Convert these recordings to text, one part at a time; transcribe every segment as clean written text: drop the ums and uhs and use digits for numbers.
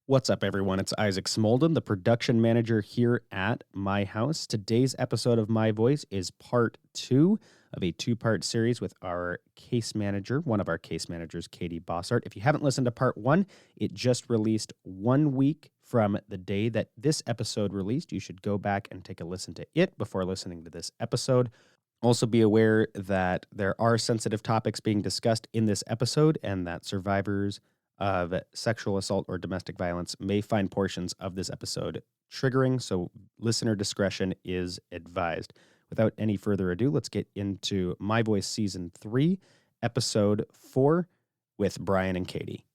What's up, everyone? It's Isaac Smolden, the production manager here at My House. Today's episode of My Voice is part 2 of a 2-part series with our case manager, one of our case managers, Katie Bossart. If you haven't listened to part 1, it just released 1 week from the day that this episode released. You should go back and take a listen to it before listening to this episode. Also be aware that there are sensitive topics being discussed in this episode and that survivors of sexual assault or domestic violence may find portions of this episode triggering, so listener discretion is advised. Without any further ado, let's get into My Voice Season 3, Episode 4 with Bryan and Katie.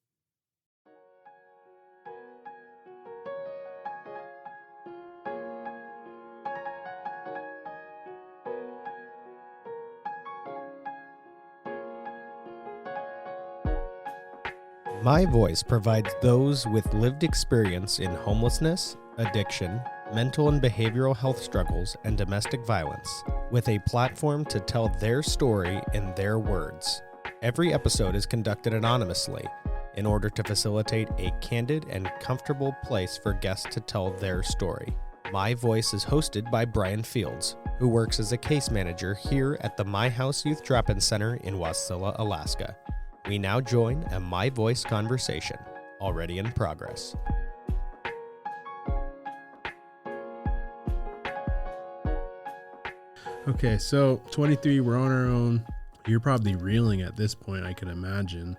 My Voice provides those with lived experience in homelessness, addiction, mental and behavioral health struggles, and domestic violence with a platform to tell their story in their words. Every episode is conducted anonymously in order to facilitate a candid and comfortable place for guests to tell their story. My Voice is hosted by Bryan Fields, who works as a case manager here at the My House Youth Drop-In Center in Wasilla, Alaska. We now join a My Voice conversation, already in progress. Okay, so 23, we're on our own. You're probably reeling at this point, I can imagine,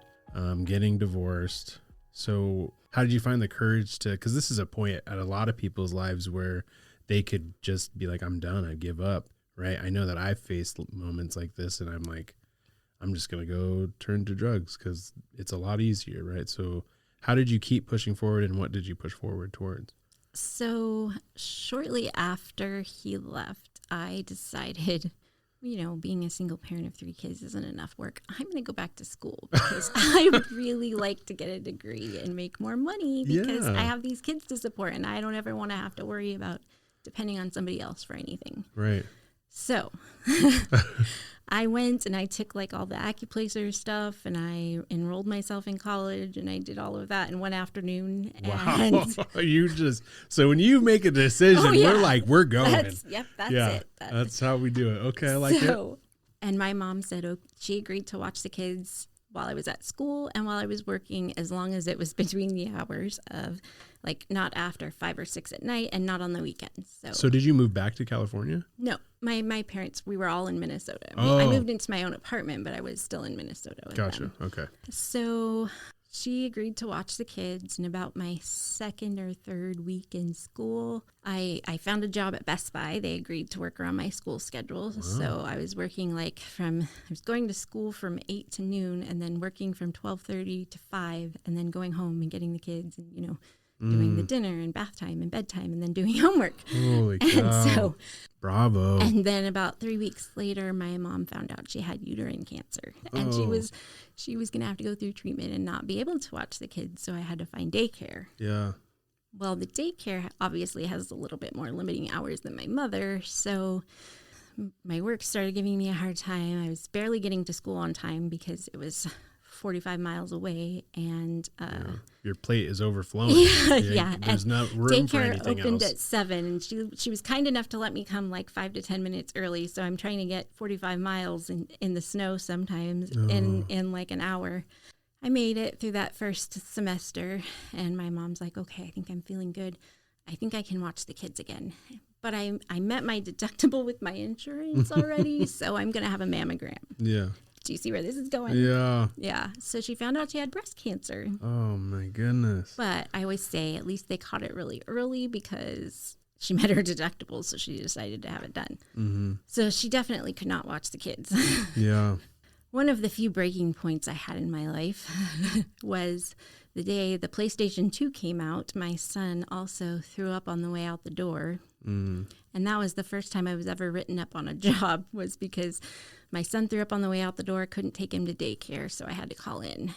getting divorced. So how did you find the courage to, because this is a point at a lot of people's lives where they could just be like, I'm done, I give up, right? I know that I've faced moments like this and I'm like, I'm just going to go turn to drugs because it's a lot easier, right? So how did you keep pushing forward and what did you push forward towards? So shortly after he left, I decided, being a single parent of 3 kids isn't enough work. I'm going to go back to school because I would really like to get a degree and make more money because I have these kids to support and I don't ever want to have to worry about depending on somebody else for anything. Right. So I went and I took all the acupuncture stuff and I enrolled myself in college and I did all of that in one afternoon. Wow. So when you make a decision, we're going. That's it. That's how we do it. Okay. I like it. And my mom said, she agreed to watch the kids while I was at school and while I was working, as long as it was between the hours of not after 5 or 6 at night and not on the weekends. So did you move back to California? No, my parents, we were all in Minnesota. Oh. I moved into my own apartment, but I was still in Minnesota with Gotcha. them. Okay. So she agreed to watch the kids, and about my 2nd or 3rd week in school, I found a job at Best Buy. They agreed to work around my school schedule. Wow. So I was working I was going to school from 8 to noon and then working from 12:30 to 5 and then going home and getting the kids and, doing the dinner and bath time and bedtime and then doing homework. Holy cow. And so, bravo. And then about 3 weeks later, my mom found out she had uterine cancer and she was going to have to go through treatment and not be able to watch the kids. So I had to find daycare. Yeah. Well, the daycare obviously has a little bit more limiting hours than my mother. So my work started giving me a hard time. I was barely getting to school on time because it was 45 miles away and your plate is overflowing. Yeah. There's no room for anything daycare opened else. at 7 and she was kind enough to let me come 5 to 10 minutes early, so I'm trying to get 45 miles in the snow sometimes in an hour. I made it through that first semester and my mom's like, okay, I think I'm feeling good. I think I can watch the kids again. But I met my deductible with my insurance already, so I'm going to have a mammogram. Yeah. Do you see where this is going? Yeah. Yeah. So she found out she had breast cancer. Oh, my goodness. But I always say at least they caught it really early because she met her deductible, so she decided to have it done. Mm-hmm. So she definitely could not watch the kids. Yeah. One of the few breaking points I had in my life was the day the PlayStation 2 came out. My son also threw up on the way out the door. Mm. And that was the first time I was ever written up on a job, was because my son threw up on the way out the door, couldn't take him to daycare, so I had to call in.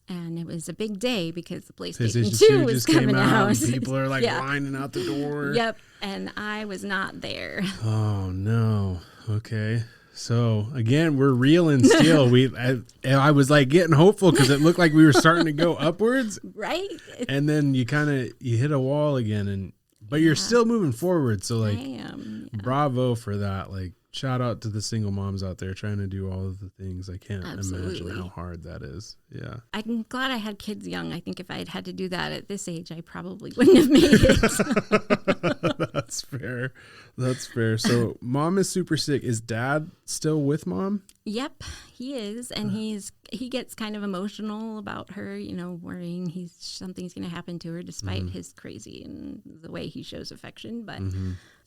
And it was a big day because the PlayStation 2 was coming out. People are lining out the door. Yep. And I was not there. Oh, no. Okay. So again, we're reeling still. I was like getting hopeful because it looked like we were starting to go upwards, Right? and then you hit a wall again, but you're still moving forward. So like, I am. Yeah. bravo for that. Like, shout out to the single moms out there trying to do all of the things. I can't imagine how hard that is. Yeah. I'm glad I had kids young. I think if I had had to do that at this age, I probably wouldn't have made it. That's fair. That's fair. So mom is super sick. Is dad still with mom? Yep, he is. And he gets kind of emotional about her, worrying something's going to happen to her despite his crazy and the way he shows affection. But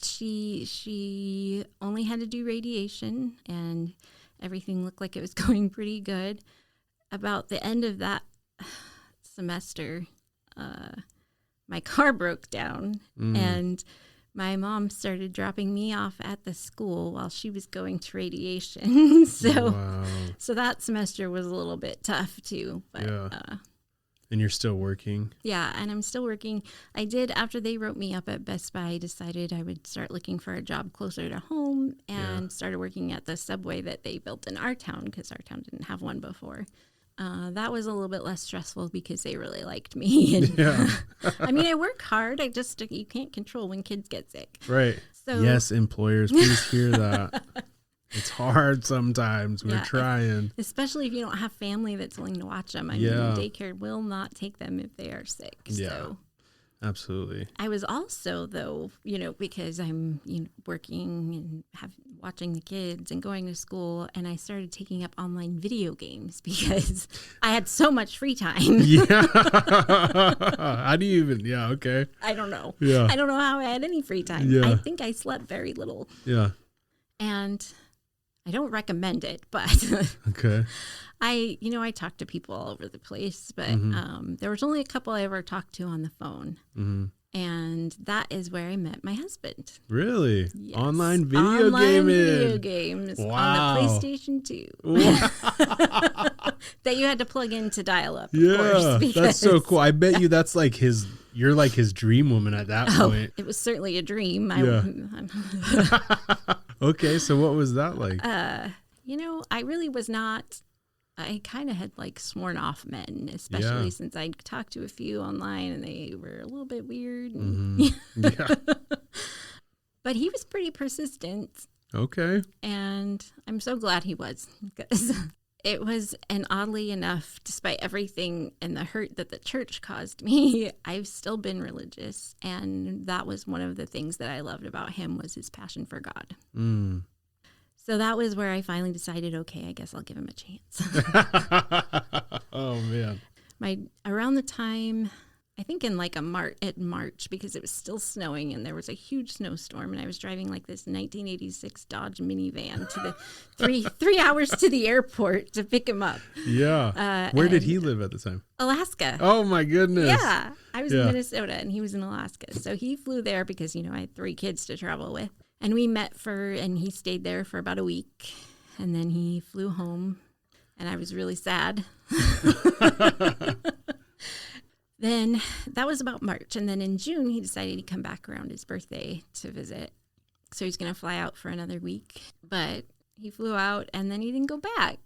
she only had to do radiation and everything looked like it was going pretty good. About the end of that semester, my car broke down and my mom started dropping me off at the school while she was going to radiation. So that semester was a little bit tough too. But, yeah. And you're still working? Yeah, and I'm still working. I did, after they wrote me up at Best Buy, I decided I would start looking for a job closer to home and started working at the Subway that they built in our town because our town didn't have one before. That was a little bit less stressful because they really liked me. And I mean, I work hard. You can't control when kids get sick. Right. So, yes, employers, please hear that. It's hard sometimes. We're trying. Especially if you don't have family that's willing to watch them. I mean, daycare will not take them if they are sick. Yeah. So. Absolutely. I was also, though, because I'm working and watching the kids and going to school, and I started taking up online video games because I had so much free time. Yeah. How do you even? Yeah. Okay. I don't know. Yeah. I don't know how I had any free time. Yeah. I think I slept very little. Yeah. And I don't recommend it, but okay. I talked to people all over the place, but there was only a couple I ever talked to on the phone. And that is where I met my husband. Really? Yes. Online video games wow. on the PlayStation 2. That you had to plug in to dial up, of course, that's so cool. I bet you that's like you're like his dream woman at that point. It was certainly a dream. Okay, so what was that like? I really was not. I kind of had sworn off men, especially since I'd talked to a few online and they were a little bit weird. But he was pretty persistent. Okay. And I'm so glad he was, because it was, and oddly enough, despite everything and the hurt that the church caused me, I've still been religious. And that was one of the things that I loved about him, was his passion for God. So that was where I finally decided, okay, I guess I'll give him a chance. Oh, man. Around the time, I think in March, because it was still snowing and there was a huge snowstorm, and I was driving this 1986 Dodge minivan to the 3 hours to the airport to pick him up. Yeah. Where did he live at the time? Alaska. Oh, my goodness. Yeah. I was in Minnesota and he was in Alaska. So he flew there because, I had 3 kids to travel with. And we met and he stayed there for about a week, and then he flew home, and I was really sad. Then that was about March. And then in June, he decided he'd come back around his birthday to visit. So he's going to fly out for another week, but he flew out and then he didn't go back.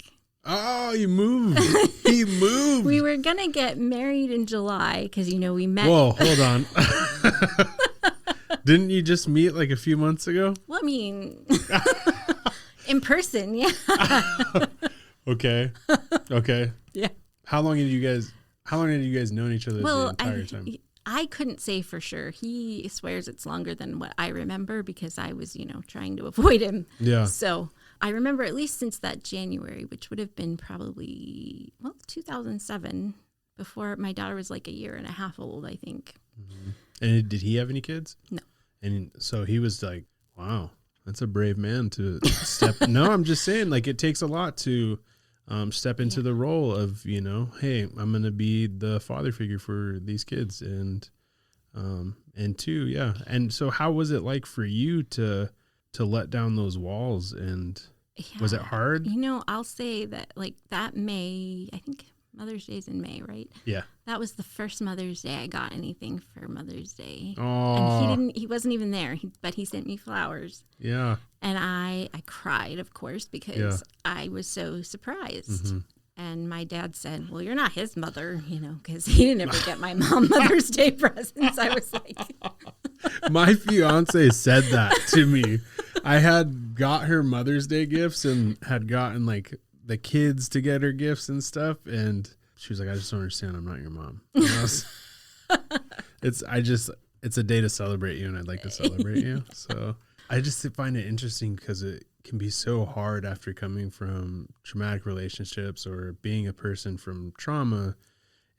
Oh, he moved. He moved. We were going to get married in July because, we met. Whoa, hold on. Didn't you just meet a few months ago? Well, I mean, in person, yeah. Okay. Yeah. How long had you guys known each other the entire time? I couldn't say for sure. He swears it's longer than what I remember because I was, trying to avoid him. Yeah. So I remember at least since that January, which would have been probably, 2007, before my daughter was a year and a half old, I think. Mm-hmm. And did he have any kids? No. And so he was like, wow, that's a brave man to step. No, I'm just saying, it takes a lot to step into the role of, hey, I'm going to be the father figure for these kids. And two, yeah. And so how was it like for you to let down those walls? And was it hard? I'll say that that May, I think Mother's Day's in May, right? Yeah. That was the first Mother's Day I got anything for Mother's Day. Oh. And he wasn't even there, but he sent me flowers. Yeah. And I cried, of course, because I was so surprised. And my dad said, well, you're not his mother, because he didn't ever get my mom Mother's Day presents. I was like... My fiance said that to me. I had got her Mother's Day gifts and had gotten like the kids to get her gifts and stuff. And she was like, I just don't understand. I'm not your mom. It's a day to celebrate you, and I'd like to celebrate you. So I just find it interesting because it can be so hard after coming from traumatic relationships or being a person from trauma,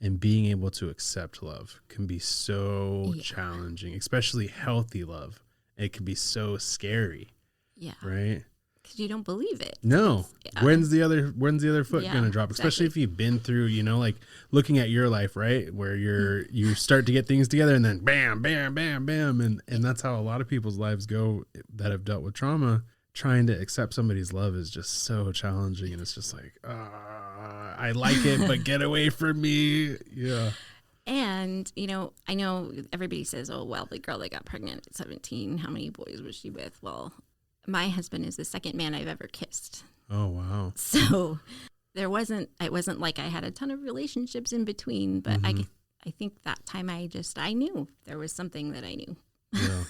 and being able to accept love can be so challenging, especially healthy love. It can be so scary. Yeah. Right? Because you don't believe it. No. When's the other foot going to drop? Especially if you've been through, like looking at your life, right? Where you start to get things together and then bam, bam, bam, bam. And that's how a lot of people's lives go that have dealt with trauma. Trying to accept somebody's love is just so challenging. And it's just like, I like it, but get away from me. Yeah. And, I know everybody says, oh, well, the girl that got pregnant at 17, how many boys was she with? Well, my husband is the second man I've ever kissed. Oh, wow. So it wasn't like I had a ton of relationships in between, but I think that time I knew there was something that I knew. Yeah.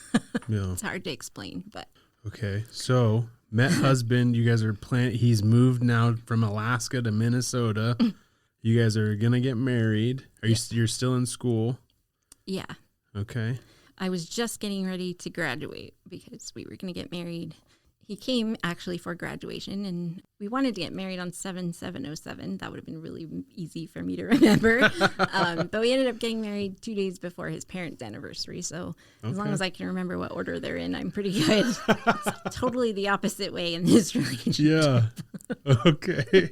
It's hard to explain, but. Okay. So met husband, you guys are he's moved now from Alaska to Minnesota. You guys are going to get married. You're still in school? Yeah. Okay. I was just getting ready to graduate because we were going to get married. He came actually for graduation, and we wanted to get married on 7/7/07. That would have been really easy for me to remember. But we ended up getting married 2 days before his parents' anniversary. So as long as I can remember what order they're in, I'm pretty good. It's totally the opposite way in this relationship. Yeah. Okay.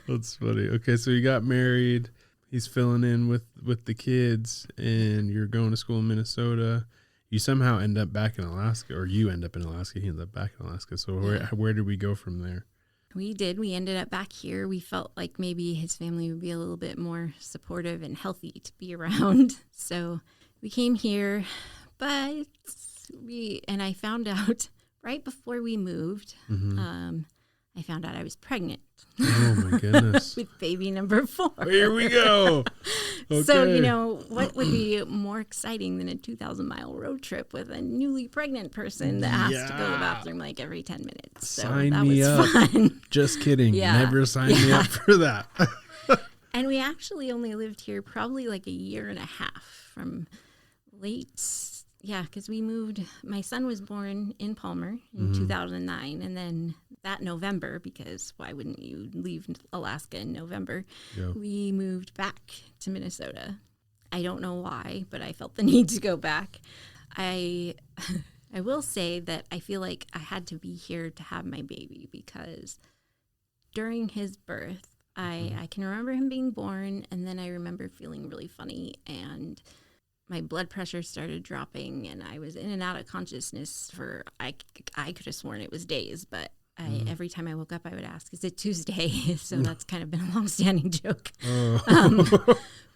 That's funny. Okay, so you got married. He's filling in with the kids, and you're going to school in Minnesota. You somehow end up back in Alaska, or you end up in Alaska. He ends up back in Alaska. So where did we go from there? We did. We ended up back here. We felt like maybe his family would be a little bit more supportive and healthy to be around. So we came here, but I found out right before we moved, I found out I was pregnant. Oh, my goodness. With baby number 4. Here we go. Okay. So, what would be more exciting than a 2,000-mile road trip with a newly pregnant person that has to go to the bathroom like every 10 minutes? So sign that me was up. fun. Just kidding. Never sign me up for that. And we actually only lived here probably like a year and a half from because we moved. My son was born in Palmer in 2009, and then that November, because why wouldn't you leave Alaska in November? Yeah. We moved back to Minnesota. I don't know why, but I felt the need to go back. I will say that I feel like I had to be here to have my baby because during his birth, I can remember him being born, and then I remember feeling really funny, and my blood pressure started dropping, and I was in and out of consciousness for, I could have sworn it was days, but every time I woke up, I would ask, is it Tuesday? So that's kind of been a long-standing joke.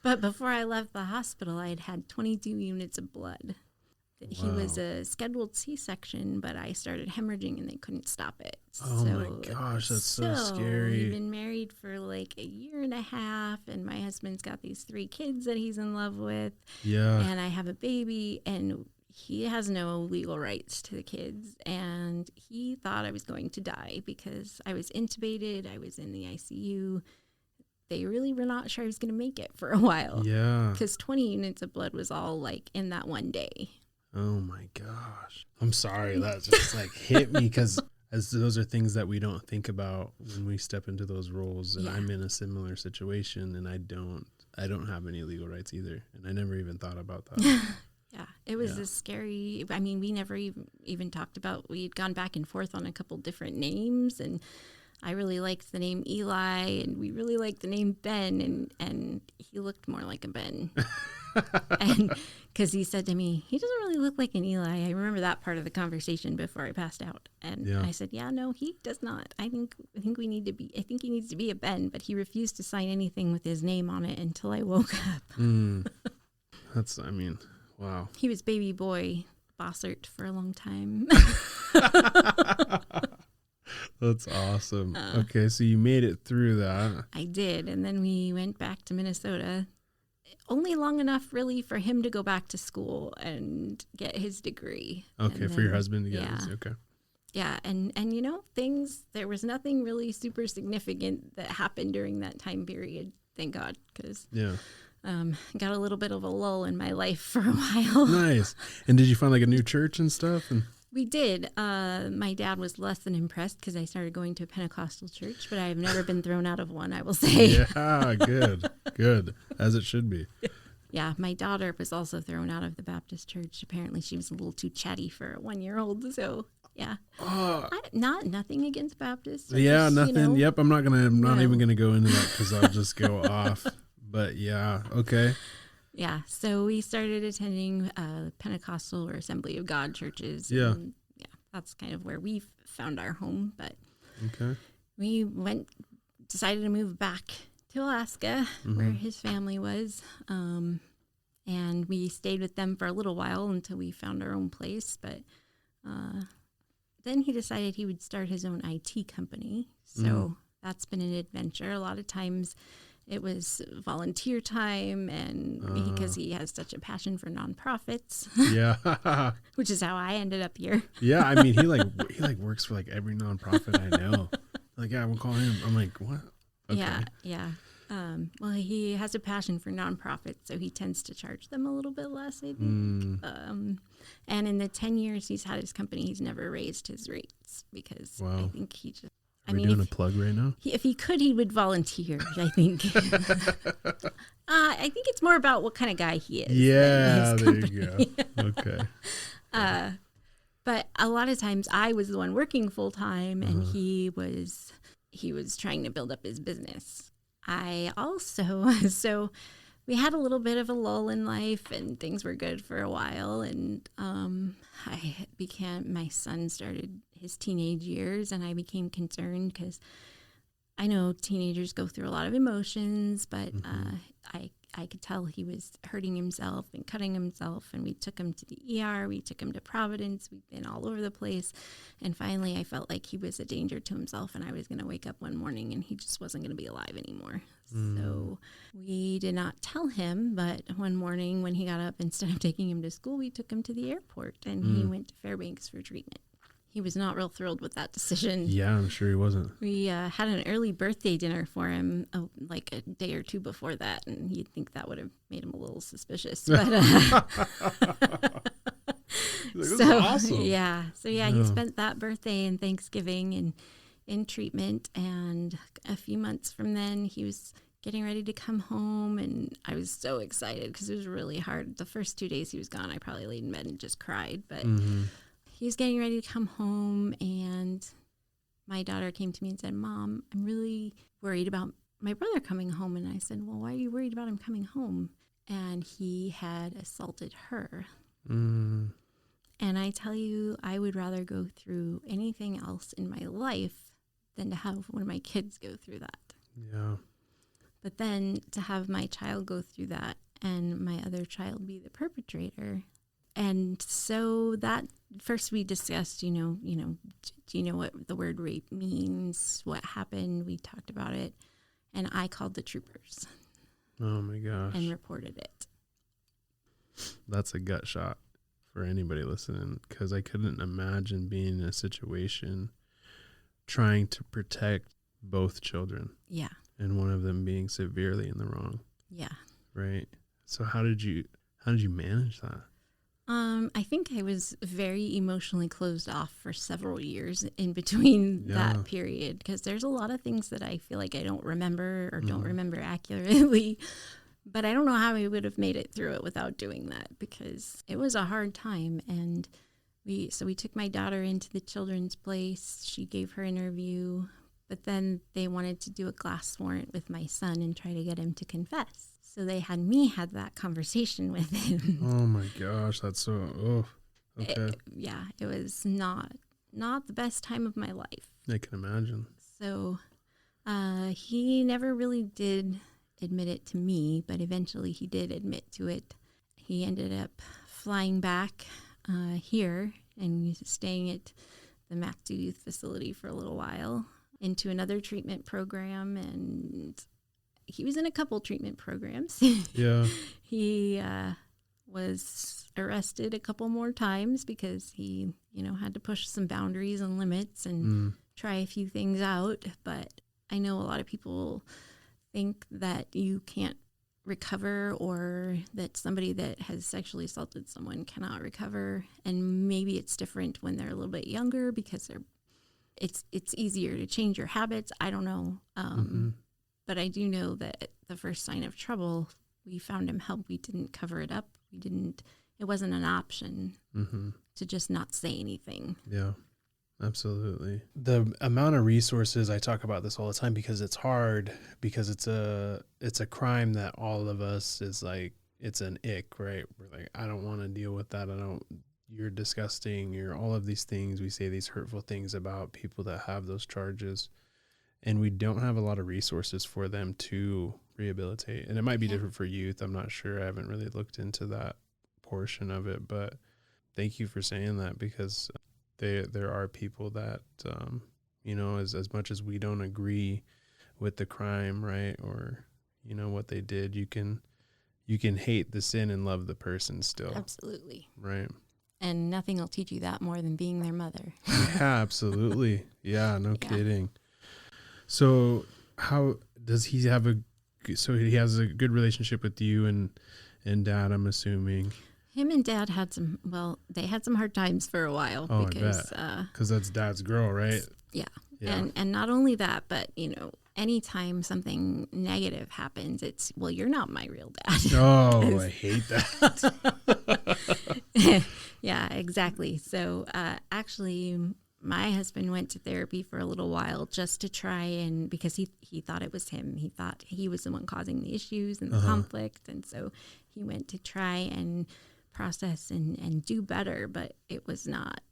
But before I left the hospital, I had 22 units of blood. Wow. He was a scheduled C-section, but I started hemorrhaging, and they couldn't stop it. Oh, my gosh, that's so scary. We've been married for like a year and a half, and my husband's got these 3 kids that he's in love with. Yeah. And I have a baby, and he has no legal rights to the kids. And he thought I was going to die because I was intubated. I was in the ICU. They really were not sure I was going to make it for a while. Yeah. Because 20 units of blood was all like in that one day. Oh my gosh. I'm sorry. That just like hit me because those are things that we don't think about when we step into those roles. And I'm in a similar situation, and I don't have any legal rights either. And I never even thought about that. Yeah. It was a scary, I mean, we never even talked about, we'd gone back and forth on a couple different names, and I really liked the name Eli, and we really liked the name Ben, and he looked more like a Ben. And because he said to me, he doesn't really look like an Eli. I remember that part of the conversation before I passed out. And I said, yeah, no, he does not. I think he needs to be a Ben, but he refused to sign anything with his name on it until I woke up. Wow. He was baby boy Bossart for a long time. That's awesome. Okay, so you made it through that. I did. And then we went back to Minnesota. Only long enough, really, for him to go back to school and get his degree. Okay, and for your then- husband to get yeah. his. Okay. Yeah, and you know, there was nothing really super significant that happened during that time period, thank God, because Yeah. got a little bit of a lull in my life for a while. Nice. And did you find like a new church and stuff? And We did. My dad was less than impressed because I started going to a Pentecostal church, but I've never been thrown out of one, I will say. yeah, good, as it should be. Yeah, my daughter was also thrown out of the Baptist church. Apparently she was a little too chatty for a 1-year-old, so yeah. Nothing against Baptists. Yeah, Just, nothing. you know, Yep, I'm not No. even gonna go into that because I'll just go off. But yeah, okay. Yeah, so we started attending Pentecostal or Assembly of God churches. Yeah. And, yeah, that's kind of where we found our home. But Okay. we decided to move back to Alaska, where his family was. And we stayed with them for a little while until we found our own place. But then he decided he would start his own IT company. So that's been an adventure. A lot of times it was volunteer time, and because he has such a passion for nonprofits, Yeah. which is how I ended up here. Yeah, I mean, he works for like every nonprofit I know. Like, yeah, we'll call him. I'm like, what? Okay. Yeah. Well, he has a passion for nonprofits, so he tends to charge them a little bit less, I think. And in the 10 years he's had his company, he's never raised his rates because Wow. I think he just. Are we doing a plug right now? If he could, he would volunteer, I think. I think it's more about what kind of guy he is. Yeah, than his there you company. go. Okay. But a lot of times I was the one working full time, and he was trying to build up his business. I also, so we had a little bit of a lull in life, and things were good for a while. And my son started his teenage years, and I became concerned because I know teenagers go through a lot of emotions, but I could tell he was hurting himself and cutting himself, and we took him to the ER, we took him to Providence, we've been all over the place, and finally I felt like he was a danger to himself, and I was going to wake up one morning and he just wasn't going to be alive anymore. So we did not tell him, but one morning when he got up, instead of taking him to school, we took him to the airport, and he went to Fairbanks for treatment. He was not real thrilled with that decision. Yeah, I'm sure he wasn't. We had an early birthday dinner for him like a day or two before that, and you'd think that would have made him a little suspicious. But This is awesome. yeah, he spent that birthday and Thanksgiving and in treatment, and a few months from then he was getting ready to come home, and I was so excited because it was really hard. The first 2 days he was gone, I probably laid in bed and just cried, but he was getting ready to come home, and my daughter came to me and said, "Mom, I'm really worried about my brother coming home." And I said, "Well, why are you worried about him coming home?" And he had assaulted her. And I tell you, I would rather go through anything else in my life than to have one of my kids go through that. Yeah. But then to have my child go through that and my other child be the perpetrator. And so that first we discussed, do you know what the word rape means? What happened? We talked about it. And I called the troopers. Oh my gosh. And reported it. That's a gut shot for anybody listening, because I couldn't imagine being in a situation trying to protect both children. Yeah. And one of them being severely in the wrong. Yeah. Right. So how did you manage that? I think I was very emotionally closed off for several years in between that period, because there's a lot of things that I feel like I don't remember or don't remember accurately, but I don't know how I would have made it through it without doing that, because it was a hard time. And we took my daughter into the children's place. She gave her interview, but then they wanted to do a glass warrant with my son and try to get him to confess. So they had me had that conversation with him. Oh my gosh, that's so, okay. It was not the best time of my life. I can imagine. So he never really did admit it to me, but eventually he did admit to it. He ended up flying back here and staying at the Matthew Youth Facility for a little while, into another treatment program, and he was in a couple treatment programs. Yeah. He was arrested a couple more times because he, had to push some boundaries and limits and try a few things out. But I know a lot of people think that you can't recover, or that somebody that has sexually assaulted someone cannot recover. And maybe it's different when they're a little bit younger because it's easier to change your habits. I don't know. But I do know that the first sign of trouble, we found him help. We didn't cover it up. It wasn't an option to just not say anything. Yeah, absolutely. The amount of resources, I talk about this all the time because it's hard, because it's a crime that all of us is like, it's an ick, right? We're like, I don't want to deal with that. You're disgusting. You're all of these things. We say these hurtful things about people that have those charges, and we don't have a lot of resources for them to rehabilitate. And it might be different for youth. I'm not sure. I haven't really looked into that portion of it, but thank you for saying that, because there are people that, as much as we don't agree with the crime, right, or, what they did, you can hate the sin and love the person still. Absolutely. Right. And nothing will teach you that more than being their mother. Yeah, absolutely. Yeah, no kidding. So how does he have he has a good relationship with you and Dad, I'm assuming? Him and Dad had some hard times for a while. Oh, because, I bet. Because that's Dad's girl, right? Yeah. And not only that, but, anytime something negative happens, it's, well, you're not my real dad. Oh, I hate that. Yeah, exactly. So actually, my husband went to therapy for a little while just to try, and because he thought it was him. He thought he was the one causing the issues and the conflict. And so he went to try and process and do better, but it was not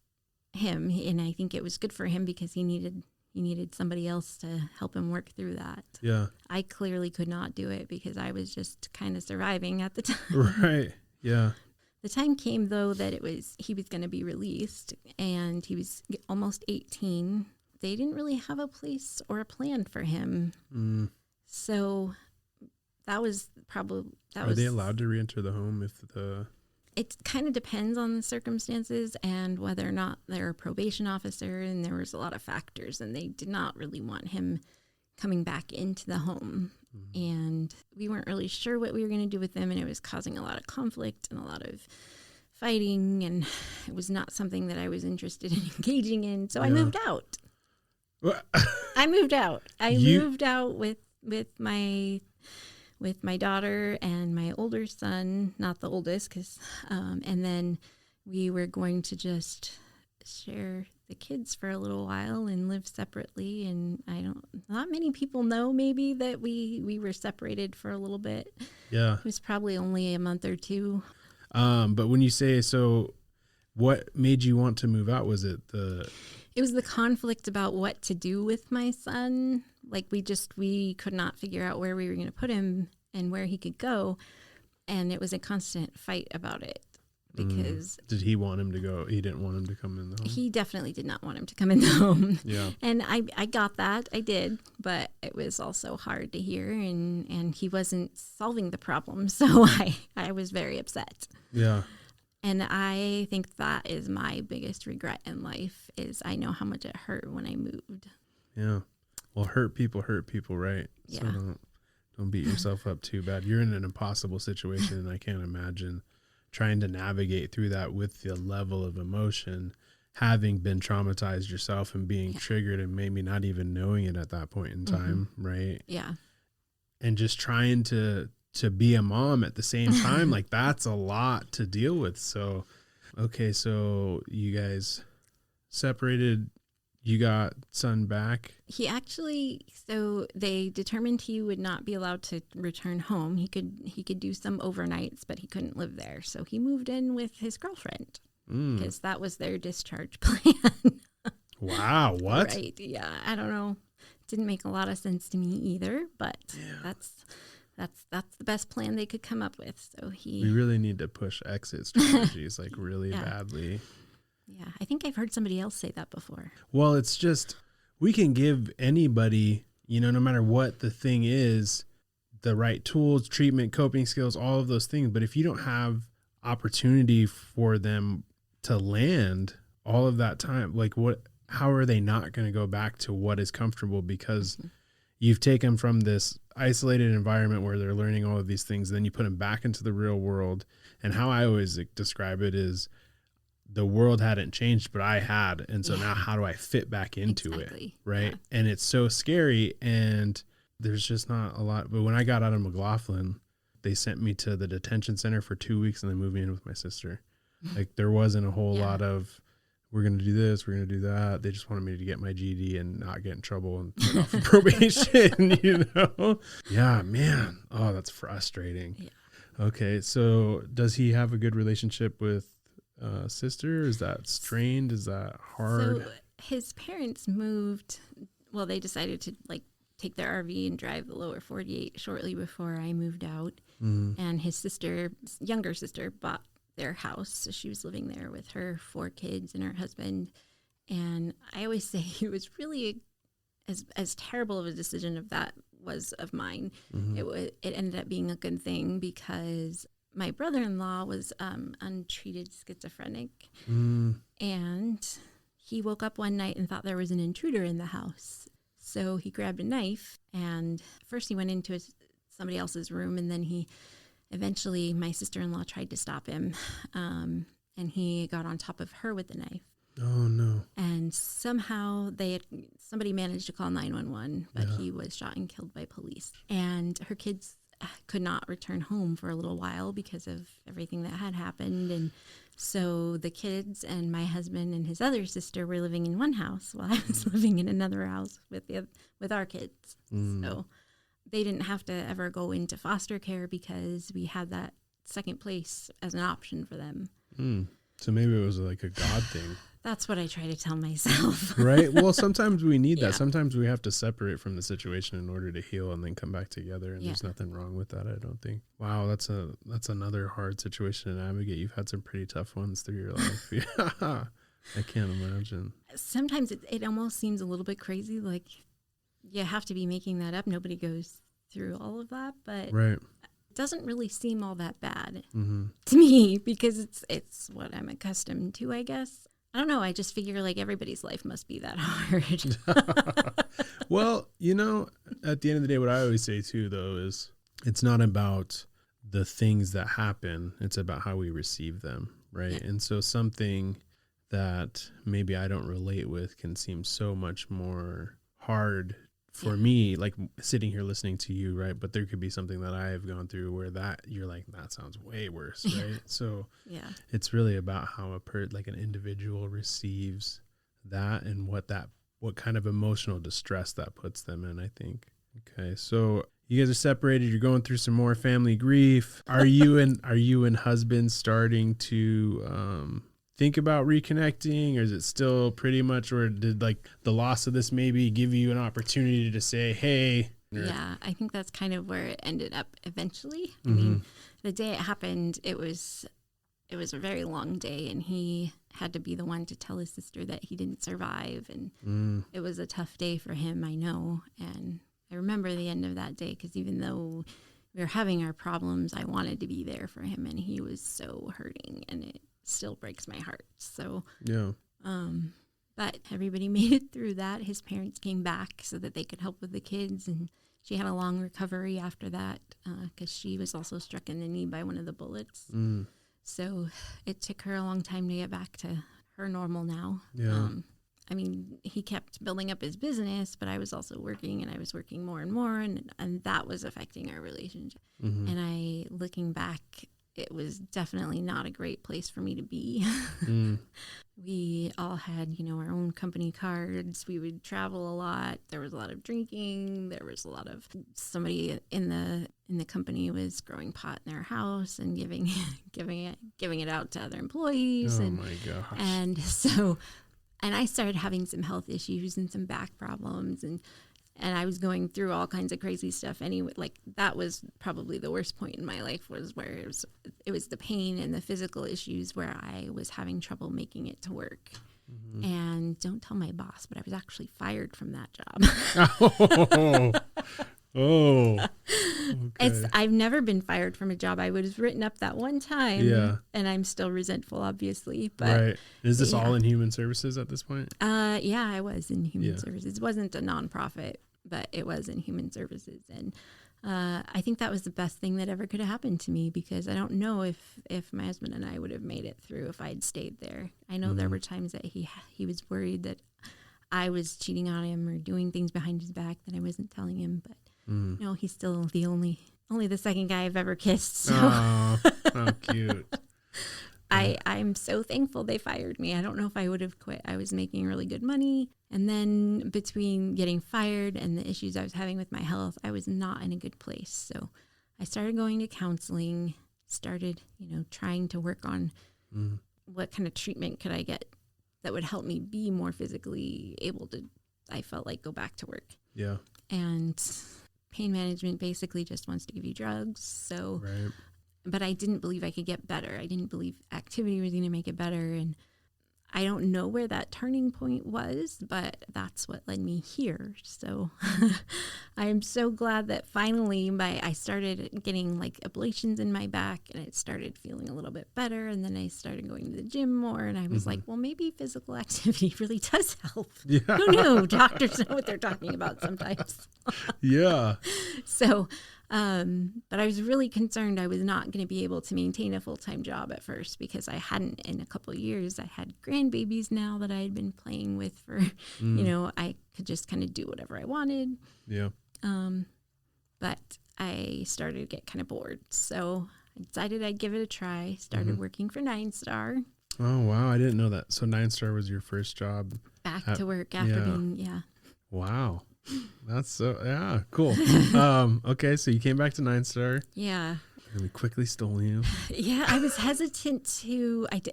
him. And I think it was good for him because he needed somebody else to help him work through that. Yeah. I clearly could not do it because I was just kind of surviving at the time. Right. Yeah. The time came, though, that he was going to be released, and he was almost 18. They didn't really have a place or a plan for him. So that was probably... Are they allowed to re-enter the home if the... It kind of depends on the circumstances and whether or not they're a probation officer, and there was a lot of factors, and they did not really want him coming back into the home. And we weren't really sure what we were going to do with them, and it was causing a lot of conflict and a lot of fighting, and it was not something that I was interested in engaging in. So I moved out. I moved out. I moved out with my daughter and my older son, not the oldest, and then we were going to just share the kids for a little while and live separately. And not many people know maybe that we were separated for a little bit. Yeah. It was probably only a month or two. But when you say, so what made you want to move out? Was it It was the conflict about what to do with my son. Like we could not figure out where we were going to put him and where he could go. And it was a constant fight about it because... Did he want him to go? He didn't want him to come in the home? He definitely did not want him to come in the home. Yeah. And I got that. I did. But it was also hard to hear. And he wasn't solving the problem. So I was very upset. Yeah. And I think that is my biggest regret in life is I know how much it hurt when I moved. Yeah. Well, hurt people, right? Yeah. So don't beat yourself up too bad. You're in an impossible situation, and I can't imagine trying to navigate through that with the level of emotion, having been traumatized yourself and being triggered and maybe not even knowing it at that point in time, right? Yeah. And just trying to be a mom at the same time, like that's a lot to deal with. So, okay, so you guys separated. You got son back? So they determined he would not be allowed to return home. He could do some overnights, but he couldn't live there. So he moved in with his girlfriend because that was their discharge plan. Wow, what? Right, yeah. I don't know. Didn't make a lot of sense to me either, but that's the best plan they could come up with. So We really need to push exit strategies like really Yeah. badly. Yeah, I think I've heard somebody else say that before. Well, it's just, we can give anybody, no matter what the thing is, the right tools, treatment, coping skills, all of those things. But if you don't have opportunity for them to land all of that time, like how are they not going to go back to what is comfortable? Because you've taken them from this isolated environment where they're learning all of these things. Then you put them back into the real world. And how I always describe it is, the world hadn't changed, but I had. And so now how do I fit back into it? Right. Yeah. And it's so scary. And there's just not a lot. But when I got out of McLaughlin, they sent me to the detention center for 2 weeks and then moved me in with my sister. Like there wasn't a whole lot of, we're going to do this, we're going to do that. They just wanted me to get my GED and not get in trouble and put off of probation, Yeah, man. Oh, that's frustrating. Yeah. Okay. So does he have a good relationship with sister? Is that strained? Is that hard? So his parents moved. Well, they decided to take their RV and drive the lower 48 shortly before I moved out. And his younger sister, bought their house. So she was living there with her 4 kids and her husband. And I always say it was really as terrible of a decision of that was of mine. It ended up being a good thing because my brother-in-law was untreated schizophrenic, and he woke up one night and thought there was an intruder in the house. So he grabbed a knife, and first he went into somebody else's room, and then eventually my sister-in-law tried to stop him, and he got on top of her with the knife. Oh, no. And somehow somebody managed to call 911, but he was shot and killed by police. And her kids could not return home for a little while because of everything that had happened. And so the kids and my husband and his other sister were living in one house while I was living in another house with our kids. So they didn't have to ever go into foster care because we had that second place as an option for them. So maybe it was like a God thing. That's what I try to tell myself. Right? Well, sometimes we need that. Sometimes we have to separate from the situation in order to heal and then come back together. And there's nothing wrong with that, I don't think. Wow, that's another hard situation to navigate. You've had some pretty tough ones through your life. Yeah, I can't imagine. Sometimes it almost seems a little bit crazy. Like you have to be making that up. Nobody goes through all of that, but it doesn't really seem all that bad to me because it's what I'm accustomed to, I guess. I don't know. I just figure like everybody's life must be that hard. Well, at the end of the day, what I always say too, though, is it's not about the things that happen. It's about how we receive them. Right. Yeah. And so something that maybe I don't relate with can seem so much more hard for me, like sitting here listening to you, right? But there could be something that I have gone through where you're like, that sounds way worse, right? So it's really about how an individual receives that and what kind of emotional distress that puts them in, I think. Okay, so you guys are separated. You're going through some more family grief. Are you and husband starting to think about reconnecting, or is it still pretty much, or did the loss of this maybe give you an opportunity to say, hey? Yeah, I think that's kind of where it ended up eventually. I mean, the day it happened, it was a very long day, and he had to be the one to tell his sister that he didn't survive, and it was a tough day for him, I know. And I remember the end of that day because even though we were having our problems, I wanted to be there for him, and he was so hurting, and it still breaks my heart. So but everybody made it through that. His parents came back so that they could help with the kids, and she had a long recovery after that because she was also struck in the knee by one of the bullets. So it took her a long time to get back to her normal now. I mean, he kept building up his business, but I was also working, and I was working more and more, and that was affecting our relationship. And looking back, it was definitely not a great place for me to be. We all had, our own company cards. We would travel a lot. There was a lot of drinking. There was a lot of somebody in the company was growing pot in their house and giving it out to other employees. Oh my gosh. And so, and I started having some health issues and some back problems, and and I was going through all kinds of crazy stuff anyway. Like that was probably the worst point in my life, was where it was the pain and the physical issues where I was having trouble making it to work. Mm-hmm. And don't tell my boss, but I was actually fired from that job. Oh, okay. I've never been fired from a job. I was written up that one time, Yeah. and I'm still resentful, obviously. But Right. Is this all in human services at this point? yeah, I was in human services. It wasn't a nonprofit, but it was in human services, and I think that was the best thing that ever could have happened to me, because I don't know if my husband and I would have made it through if I'd stayed there. I know there were times that he was worried that I was cheating on him or doing things behind his back that I wasn't telling him, but. No, he's still the only the second guy I've ever kissed. So Oh, how cute. I'm so thankful they fired me. I don't know if I would have quit. I was making really good money. And then between getting fired and the issues I was having with my health, I was not in a good place. So I started going to counseling, started, trying to work on what kind of treatment could I get that would help me be more physically able to, I felt like, go back to work. Yeah. And pain management basically just wants to give you drugs. So, Right. But I didn't believe I could get better. I didn't believe activity was going to make it better. And I don't know where that turning point was, but that's what led me here. So I am so glad that finally I started getting like ablations in my back, and it started feeling a little bit better. And then I started going to the gym more, and I was like, well, maybe physical activity really does help. Yeah. Who knew? Doctors know what they're talking about sometimes. Yeah. So, but I was really concerned I was not going to be able to maintain a full-time job at first, because I hadn't in a couple of years. I had grandbabies now that I had been playing with for, I could just kind of do whatever I wanted. Yeah. But I started to get kind of bored. So I decided I'd give it a try. Started working for 9-Star. Oh, wow. I didn't know that. So 9-Star was your first job. Back to work after being, Wow. That's so, cool. Okay. So you came back to 9-Star. Yeah. And we quickly stole you. Yeah, I was hesitant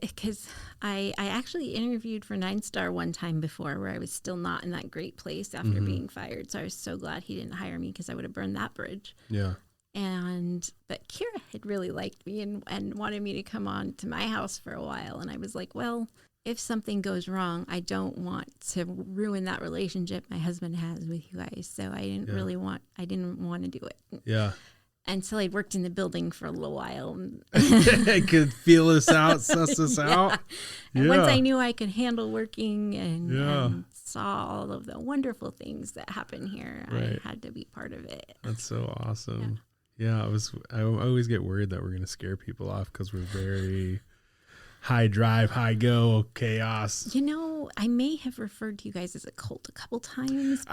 because I actually interviewed for 9-Star one time before, where I was still not in that great place after being fired. So I was so glad he didn't hire me, because I would have burned that bridge. Yeah. But Kira had really liked me and wanted me to come on to my house for a while. And I was like, well, if something goes wrong, I don't want to ruin that relationship my husband has with you guys. So I didn't want to do it. Yeah. Until I'd worked in the building for a little while. I could feel us out, suss us out. And once I knew I could handle working and saw all of the wonderful things that happen here, I had to be part of it. That's so awesome. Yeah, I always get worried that we're going to scare people off, because we're very high drive, high go, chaos. I may have referred to you guys as a cult a couple times.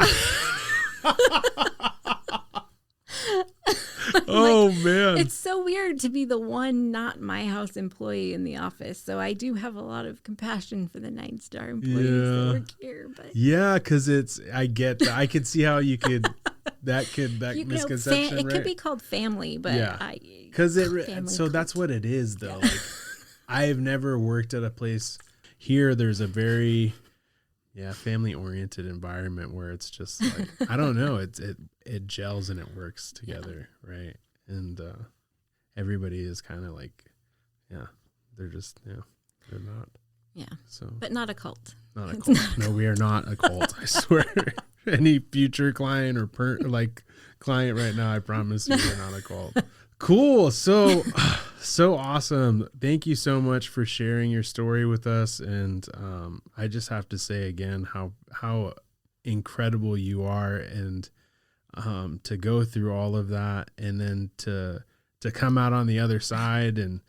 Oh, man. It's so weird to be the one not my house employee in the office. So I do have a lot of compassion for the 9-Star employees that work here. But yeah, because I can see how you could, that misconception, it could be called family, but that's what it is, though. Like, I've never worked at a place here. There's a very family oriented environment where it's just like, I don't know, it gels and it works together, right? And everybody is kind of like, they're just they're not. Yeah. So, but not a cult. Not a cult. No, we are not a cult. I swear. Any future client or client right now, I promise you, we're not a cult. Cool. So awesome. Thank you so much for sharing your story with us. And I just have to say again how incredible you are, and to go through all of that, and then to come out on the other side and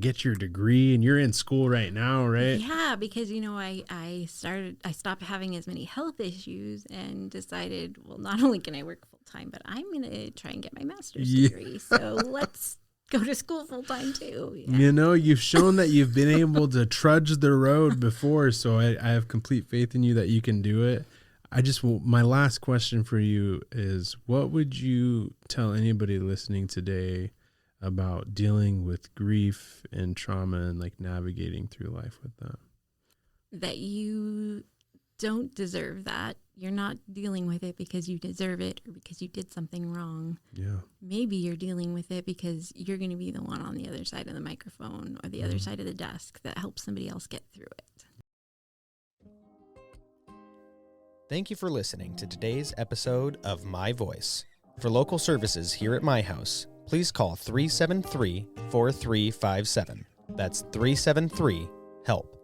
get your degree, and you're in school right now, right? Yeah, because I stopped having as many health issues and decided, well, not only can I work full time, but I'm going to try and get my master's degree. So let's go to school full time too. Yeah. You've shown that you've been able to trudge the road before, so I have complete faith in you that you can do it. My last question for you is, what would you tell anybody listening today about dealing with grief and trauma and like navigating through life with that? That you don't deserve that. You're not dealing with it because you deserve it or because you did something wrong. Yeah. Maybe you're dealing with it because you're going to be the one on the other side of the microphone or the other side of the desk that helps somebody else get through it. Thank you for listening to today's episode of My Voice. For local services here at my house, please call 373-4357. That's 373-HELP.